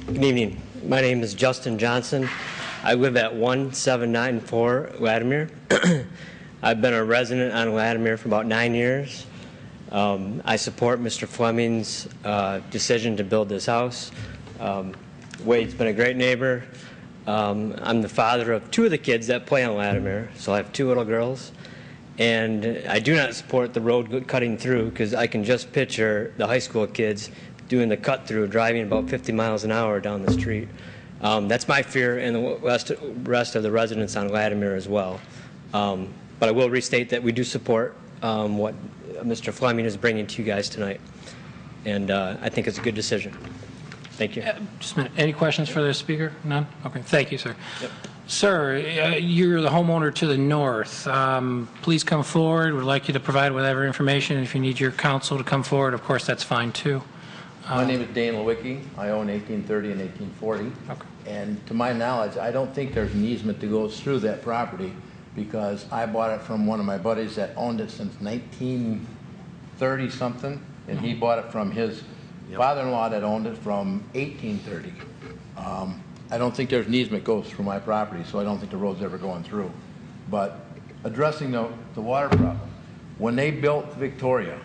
Good evening. My name is Justin Johnson. I live at 1794 Latimer. I've been a resident on Latimer for about 9 years. I support Mr. Fleming's decision to build this house. Wade's been a great neighbor. I'm the father of 2 of the kids that play on Latimer, so I have 2 little girls. And I do not support the road cutting through because I can just picture the high school kids doing the cut through, driving about 50 miles an hour down the street. That's my fear, and the rest of the residents on Latimer as well. But I will restate that we do support what Mr. Fleming is bringing to you guys tonight, and I think it's a good decision. Thank you. Just a minute. Any questions for the speaker? None? Okay. Thank you, sir. Yep. Sir, you're the homeowner to the north. Please come forward. We'd like you to provide whatever information. If you need your counsel to come forward, of course, that's fine too. My name is Dane Lewicki. I own 1830 and 1840. Okay. And to my knowledge, I don't think there's an easement that goes through that property because I bought it from one of my buddies that owned it since 1930 something, and he bought it from his father-in-law that owned it from 1830. I don't think there's an easement goes through my property, so I don't think the road's ever going through. But addressing the water problem, when they built Victoria,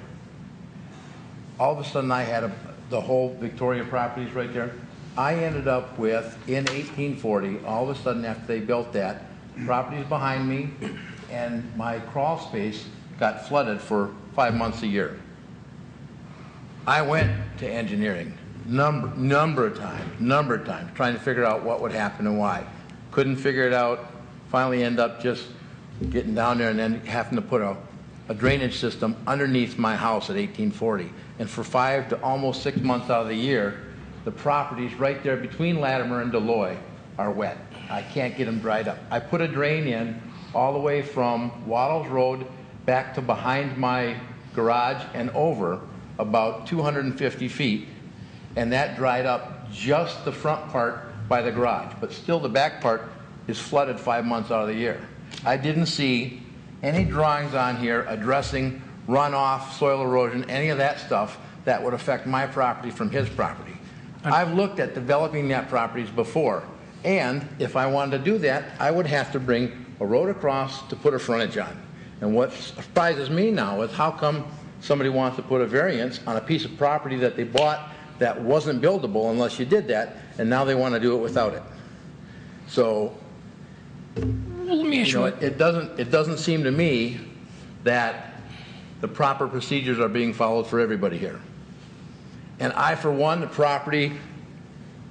all of a sudden I had the whole Victoria properties right there. I ended up with, in 1840, all of a sudden after they built that, properties behind me and my crawl space got flooded for 5 months a year. I went to engineering number of times, trying to figure out what would happen and why. Couldn't figure it out. Finally ended up just getting down there and then having to put a drainage system underneath my house at 1840. And for 5 to almost 6 months out of the year, the properties right there between Latimer and Deloy are wet. I can't get them dried up. I put a drain in all the way from Waddles Road back to behind my garage and over about 250 feet. And that dried up just the front part by the garage. But still the back part is flooded 5 months out of the year. I didn't see any drawings on here addressing runoff, soil erosion, any of that stuff that would affect my property from his property. I've looked at developing that properties before, and if I wanted to do that, I would have to bring a road across to put a frontage on. And what surprises me now is how come somebody wants to put a variance on a piece of property that they bought that wasn't buildable unless you did that, and now they want to do it without it. So, it doesn't seem to me that the proper procedures are being followed for everybody here. And I, for one, the property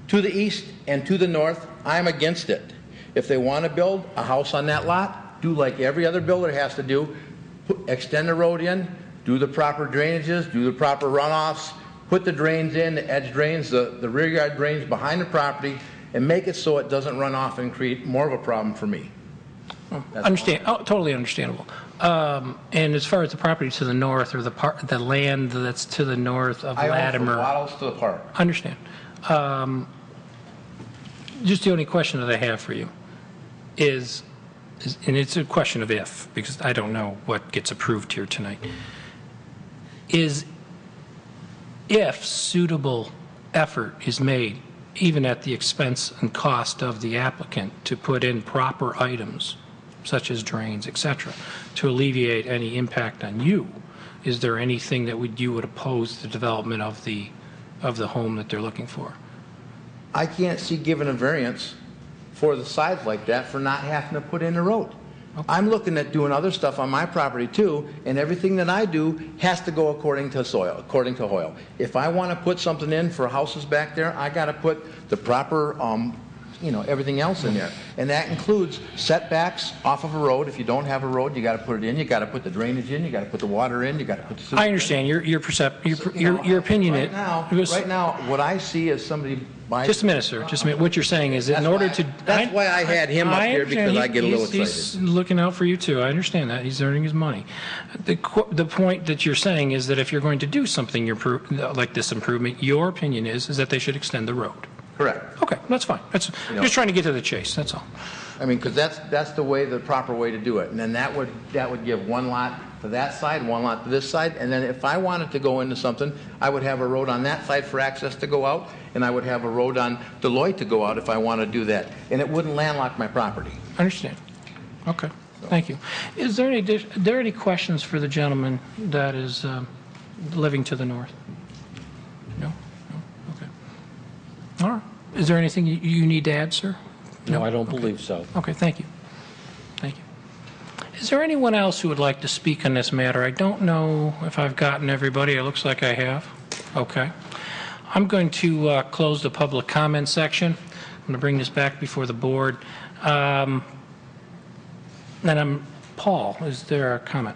to the east and to the north, I'm against it. If they want to build a house on that lot, do like every other builder has to do, extend the road in, do the proper drainages, do the proper runoffs, put the drains in, the edge drains, the rear yard drains behind the property, and make it so it doesn't run off and create more of a problem for me. Totally understandable. And as far as the property to the north, or the land that's to the north of Latimer, I own from Waddles to the park. Understand. Just the only question that I have for you is, and it's a question of if, because I don't know what gets approved here tonight, is if suitable effort is made, even at the expense and cost of the applicant, to put in proper items, such as drains, etc., to alleviate any impact on you, is there anything that you would oppose the development of the home that they're looking for? I can't see giving a variance for the sides like that for not having to put in a road. Okay. I'm looking at doing other stuff on my property too, and everything that I do has to go according to soil, according to Hoyle. If I want to put something in for houses back there, I got to put the proper everything else in there. And that includes setbacks off of a road. If you don't have a road, you got to put it in. You got to put the drainage in. You got to put the water in. You got to put the. I understand your opinion. Right now, what I see is somebody. Just a minute, sir. Just a minute. What you're saying is, in order to. That's why I had him up here, because I get a little excited. He's looking out for you too. I understand that. He's earning his money. The point that you're saying is that if you're going to do something like this improvement, your opinion is that they should extend the road. Correct. Okay, that's fine. Just trying to get to the chase. That's all. I mean, because that's the proper way to do it, and then that would give one lot to that side, one lot to this side, and then if I wanted to go into something, I would have a road on that side for access to go out, and I would have a road on Deloitte to go out if I want to do that. And it wouldn't landlock my property. Understand. Okay, thank you. Is there any questions for the gentleman that is living to the north? No? No? Okay. All right. Is there anything you need to add, sir? No, I don't believe so. Okay, thank you. Thank you. Is there anyone else who would like to speak on this matter? I don't know if I've gotten everybody. It looks like I have. Okay. I'm going to close the public comment section. I'm going to bring this back before the board. Paul, is there a comment?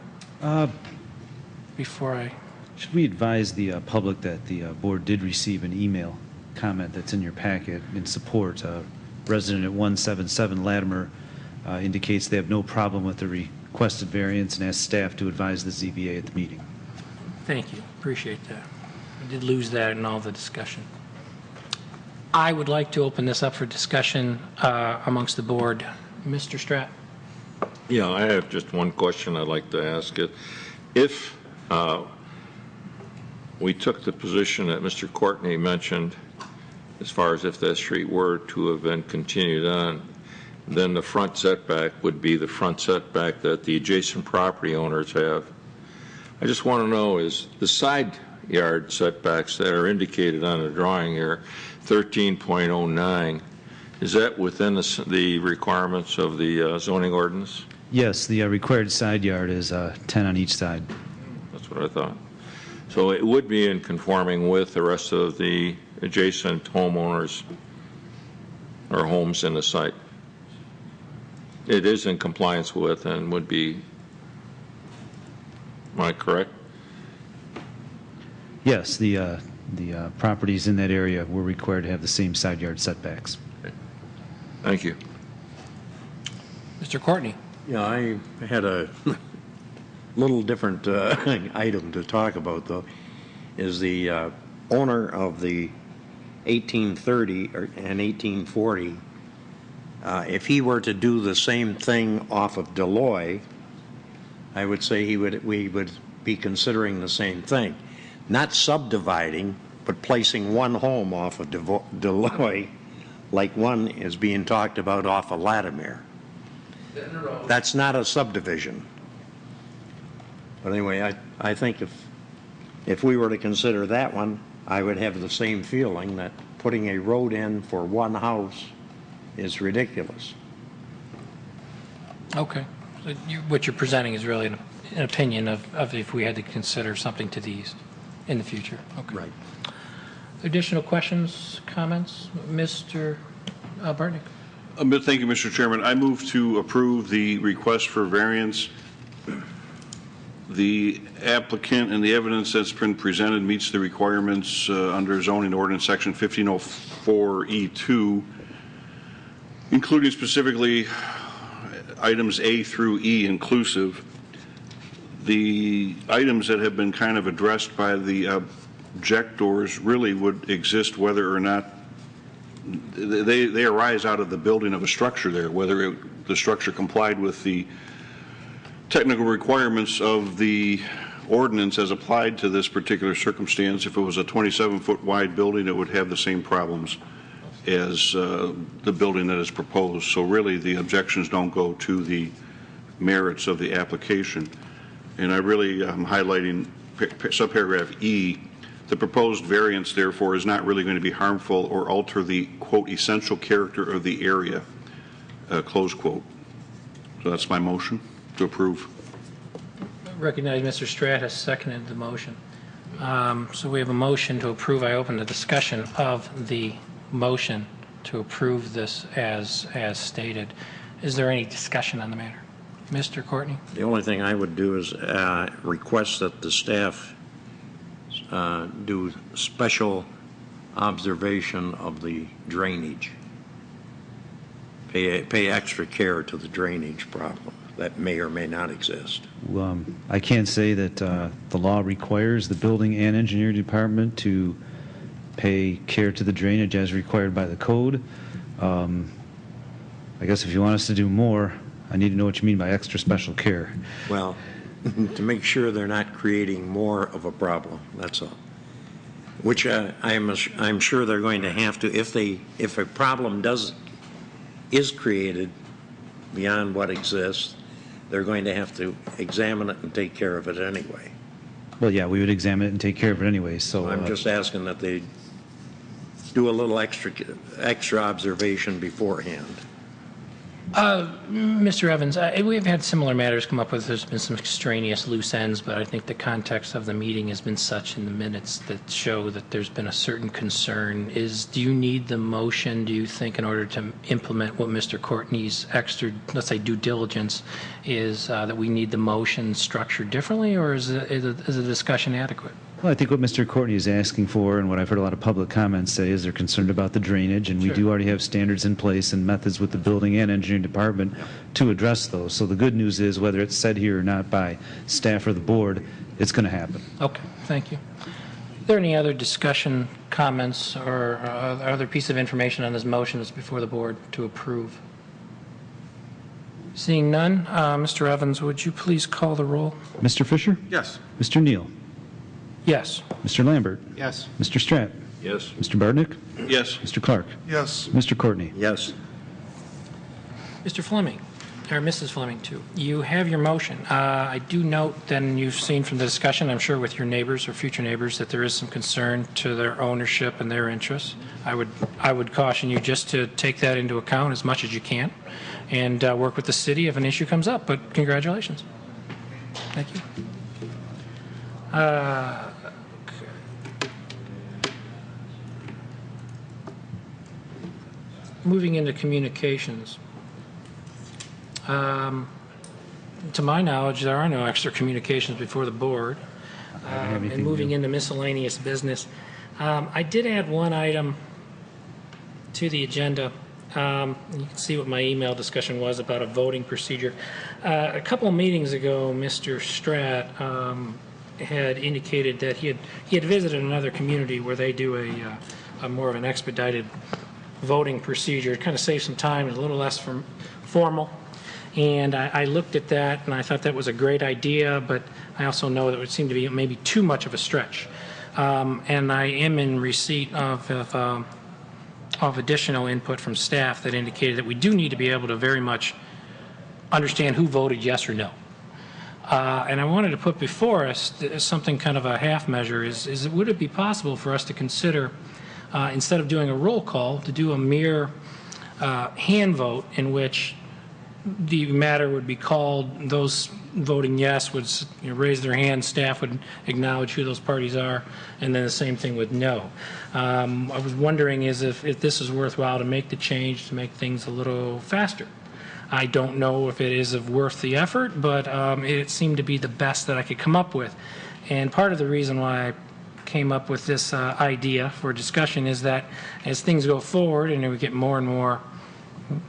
Before I... Should we advise the public that the board did receive an email comment that's in your packet in support? Resident at 177 Latimer indicates they have no problem with the requested variance and asks staff to advise the ZBA at the meeting. Thank you. Appreciate that. I did lose that in all the discussion. I would like to open this up for discussion amongst the board. Mr. Stratt? Yeah, I have just one question I'd like to ask it. If we took the position that Mr. Courtney mentioned, as far as if that street were to have been continued on, then the front setback would be the front setback that the adjacent property owners have. I just want to know, is the side yard setbacks that are indicated on the drawing here, 13.09, is that within the requirements of the zoning ordinance? Yes, the required side yard is 10 on each side. That's what I thought. So it would be in conforming with the rest of the adjacent homeowners or homes in the site. It is in compliance with and would be, am I correct? Yes, the properties in that area were required to have the same side yard setbacks. Okay. Thank you. Mr. Courtney? Yeah, I had a little different item to talk about, though, is the owner of the 1830 and 1840. If he were to do the same thing off of Deloitte, I would say we would be considering the same thing. Not subdividing, but placing one home off of Deloitte, like one is being talked about off of Latimer. That's not a subdivision. But anyway, I think if we were to consider that one, I would have the same feeling that putting a road in for one house is ridiculous. Okay. So what you're presenting is really an opinion of if we had to consider something to the east in the future. Okay. Right. Additional questions, comments? Mr. Bartnick? Thank you, Mr. Chairman. I move to approve the request for variance. The applicant and the evidence that's been presented meets the requirements under zoning ordinance section 1504E2, including specifically items A through E inclusive. The items that have been kind of addressed by the objectors really would exist whether or not they arise out of the building of a structure there, whether the structure complied with the technical requirements of the ordinance as applied to this particular circumstance. If it was a 27-foot wide building, it would have the same problems as the building that is proposed. So really the objections don't go to the merits of the application. And I really am highlighting subparagraph E. The proposed variance, therefore, is not really going to be harmful or alter the, quote, essential character of the area, close quote. So that's my motion to approve. Recognize Mr. Stratt has seconded the motion. So we have a motion to approve. I open the discussion of the motion to approve this as stated. Is there any discussion on the matter? Mr. Courtney? The only thing I would do is request that the staff do special observation of the drainage. Pay extra care to the drainage problem that may or may not exist. I can't say that the law requires the building and engineering department to pay care to the drainage as required by the code. I guess if you want us to do more, I need to know what you mean by extra special care. Well, to make sure they're not creating more of a problem, that's all. Which I'm sure they're going to have to, if a problem is created beyond what exists, they're going to have to examine it and take care of it anyway. Well, yeah, we would examine it and take care of it anyway, so. I'm just asking that they do a little extra observation beforehand. Mr. Evans, we've had similar matters come up with. There's been some extraneous loose ends, but I think the context of the meeting has been such in the minutes that show that there's been a certain concern. Do you need the motion, do you think, in order to implement what Mr. Courtney's extra, let's say, due diligence is, that we need the motion structured differently, or is the discussion adequate? Well, I think what Mr. Courtney is asking for, and what I've heard a lot of public comments say, is they're concerned about the drainage, and we do already have standards in place and methods with the building and engineering department to address those. So the good news is, whether it's said here or not by staff or the board, it's going to happen. Okay, thank you. Are there any other discussion, comments, or other piece of information on this motion that's before the board to approve? Seeing none, Mr. Evans, would you please call the roll? Mr. Fisher? Yes. Mr. Neal? Yes. Mr. Lambert? Yes. Mr. Stratt? Yes. Mr. Bartnick? Yes. Mr. Clark? Yes. Mr. Courtney? Yes. Mr. Fleming, or Mrs. Fleming, too, you have your motion. I do note, then, you've seen from the discussion, I'm sure with your neighbors or future neighbors, that there is some concern to their ownership and their interests. I would caution you just to take that into account as much as you can and work with the city if an issue comes up, but congratulations. Thank you. Moving into communications. To my knowledge, there are no extra communications before the board. And moving into miscellaneous business, I did add one item to the agenda. You can see what my email discussion was about a voting procedure. A couple of meetings ago, Mr. Stratt had indicated that he had visited another community where they do a more of an expedited voting procedure. It kind of saves some time, it's a little less formal. And I looked at that and I thought that was a great idea, but I also know that it would seem to be maybe too much of a stretch. And I am in receipt of additional input from staff that indicated that we do need to be able to very much understand who voted yes or no. And I wanted to put before us something kind of a half measure would it be possible for us to consider, instead of doing a roll call, to do a mere hand vote in which the matter would be called, those voting yes would raise their hand, staff would acknowledge who those parties are, and then the same thing with no. I was wondering if this is worthwhile to make the change to make things a little faster. I don't know if it is worth the effort, but it seemed to be the best that I could come up with. And part of the reason why I came up with this idea for discussion is that as things go forward and we get more and more,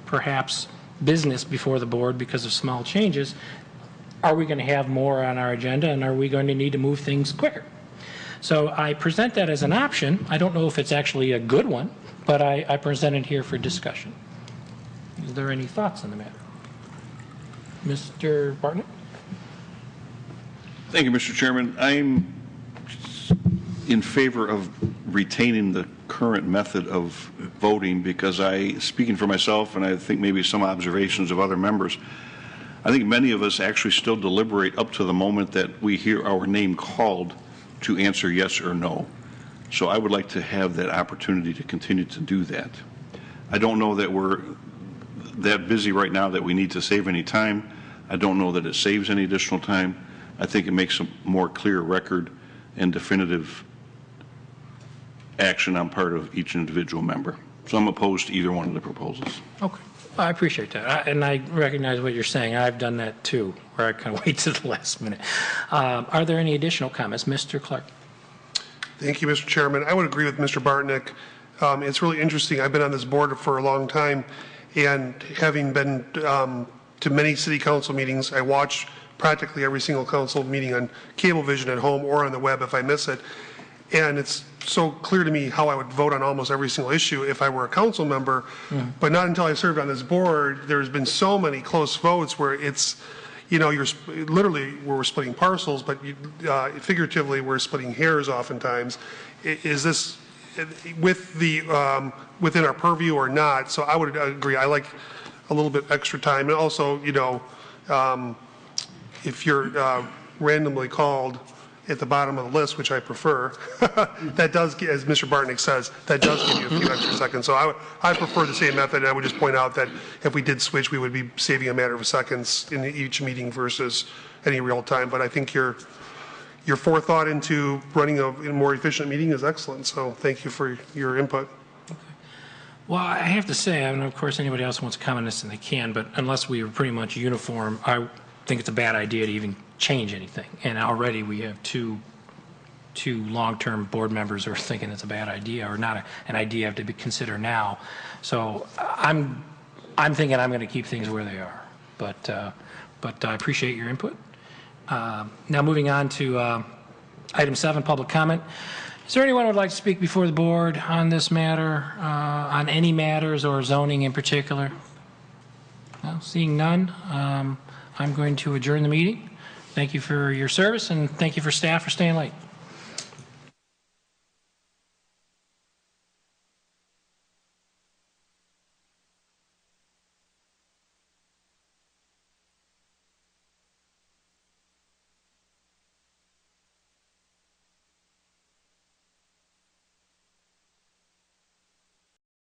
perhaps, business before the board because of small changes, are we going to have more on our agenda, and are we going to need to move things quicker? So I present that as an option. I don't know if it's actually a good one, but I present it here for discussion. Is there any thoughts on the matter? Mr. Bartnick? Thank you, Mr. Chairman. I'm in favor of retaining the current method of voting because speaking for myself, and I think maybe some observations of other members, I think many of us actually still deliberate up to the moment that we hear our name called to answer yes or no. So I would like to have that opportunity to continue to do that. I don't know that we're that busy right now that we need to save any time. I don't know that it saves any additional time. I think it makes a more clear record and definitive action on part of each individual member. So I'm opposed to either one of the proposals. Okay. I appreciate that. And I recognize what you're saying. I've done that too, where I kind of wait to the last minute. Are there any additional comments? Mr. Clark. Thank you, Mr. Chairman. I would agree with Mr. Bartnick. It's really interesting. I've been on this board for a long time, and having been to many city council meetings, I watch practically every single council meeting on Cablevision at home or on the web if I miss it. And it's so clear to me how I would vote on almost every single issue if I were a council member. But not until I served on this board, there's been so many close votes where it's, you know, literally we're splitting parcels, but figuratively we're splitting hairs oftentimes. Is this with the, within our purview or not? So I would agree. I like a little bit extra time. And also, you know, if you're randomly called at the bottom of the list, which I prefer, that does, as Mr. Bartnick says, that does give you a few extra seconds. So I prefer the same method, and I would just point out that if we did switch, we would be saving a matter of seconds in each meeting versus any real time. But I think your forethought into running a more efficient meeting is excellent, so thank you for your input. Well, I have to say, I mean, of course, anybody else wants to comment on this, and they can, but unless we are pretty much uniform, I think it's a bad idea to even change anything. And already we have two long-term board members who are thinking it's a bad idea or not an idea to be considered now. So I'm thinking I'm going to keep things where they are. But I appreciate your input. Now moving on to item 7, public comment. Is there anyone who would like to speak before the board on this matter, on any matters or zoning in particular? No, seeing none, I'm going to adjourn the meeting. Thank you for your service, and thank you for staff for staying late.